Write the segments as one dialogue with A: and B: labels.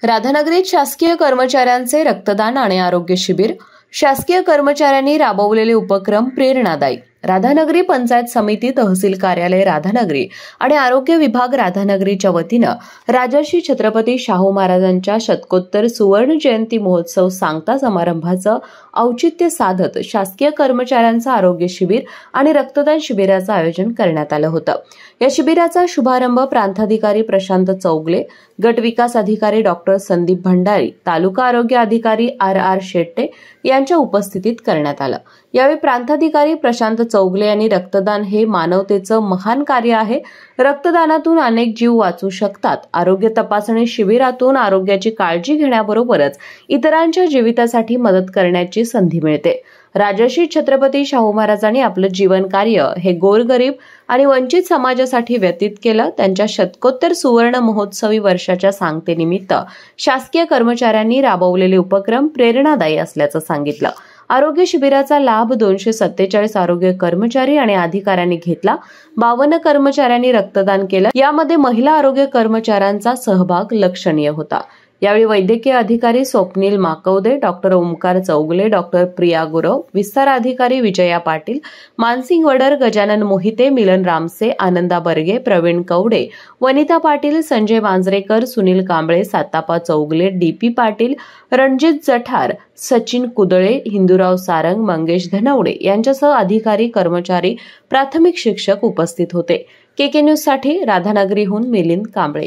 A: राधानगरीत शासकीय कर्मचाऱ्यांचे रक्तदान आणि आरोग्य शिबिर. शासकीय कर्मचाऱ्यांनी राबवलेले उपक्रम प्रेरणादायी. राधानगरी पंचायत समिती, तहसील कार्यालय राधानगरी आणि आरोग्य विभाग राधानगरीच्या वतीनं राजर्षी छत्रपती शाहू महाराजांच्या शतकोत्तर सुवर्ण जयंती महोत्सव सांगता समारंभाचं औचित्य साधत शासकीय कर्मचाऱ्यांचं आरोग्य शिबिर आणि रक्तदान शिबिराचं आयोजन करण्यात आलं होतं. या शिबिराचा शुभारंभ प्रांताधिकारी प्रशांत चौगले, गट विकास अधिकारी डॉक्टर संदीप भंडारी, तालुका आरोग्य अधिकारी RR शेट्टे यांच्या उपस्थितीत करण्यात आलं. यावेळी प्रांताधिकारी प्रशांत चौगले यांनी रक्तदान हे मानवतेचं महान कार्य आहे. रक्तदानातून अनेक जीव वाचू शकतात. आरोग्य तपासणी शिबिरातून आरोग्याची काळजी घेण्याबरोबरच इतरांच्या जीवितासाठी मदत करण्याची संधी मिळते. राजर्षी छत्रपती शाहू महाराजांनी आपलं जीवन कार्य हे गोरगरीब आणि वंचित समाजासाठी व्यतीत केलं. त्यांच्या शतकोत्तर सुवर्ण महोत्सवी वर्षाच्या सांगतेनिमित्त शासकीय कर्मचाऱ्यांनी राबवलेले उपक्रम प्रेरणादायी असल्याचं सांगितलं. आरोग्य शिबिराचा लाभ 247 आरोग्य कर्मचारी आणि अधिकाऱ्यांनी घेतला. 52 कर्मचाऱ्यांनी रक्तदान केलं. यामध्ये महिला आरोग्य कर्मचाऱ्यांचा सहभाग लक्षणीय होता. यावेळी वैद्यकीय अधिकारी स्वप्नील माकवदे, डॉक्टर ओमकार चौगले, डॉक्टर प्रिया गुरव, विस्तार अधिकारी विजया पाटील, मानसिंग वडर, गजानन मोहिते, मिलन रामसे, आनंदा बर्गे, प्रवीण कवडे, वनिता पाटील, संजय मांजरेकर, सुनील कांबळे, सातापा चौगले, DP पाटील, रणजित जठार, सचिन कुदळे, हिंदूराव सारंग, मंगेश धनवडे यांच्यासह अधिकारी, कर्मचारी, प्राथमिक शिक्षक उपस्थित होते. KK न्यूज साठी राधानगरीहून मिलिंद कांबळे.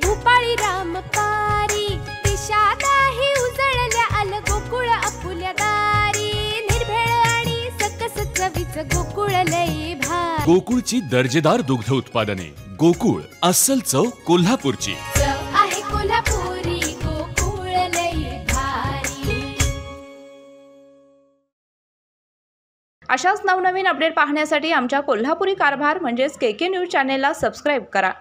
B: भूपाळी रामपारी दिशादाही उजळल्या आल गोकुळ आपुल्या दारी. निर्भेळ आणि सकस चवीचं गोकुळ लई भारी.
C: गोकुळची दर्जेदार दुग्ध उत्पादने. गोकुळ, अस्सल चव कोल्हापूरची.
B: चव आहे कोल्हापुरी, गोकुळ लई भारी.
D: अशाच नवनवीन अपडेट पाहण्यासाठी आमच्या कोल्हापुरी कारभार म्हणजेच KK न्यूज चॅनेलला सबस्क्राईब करा.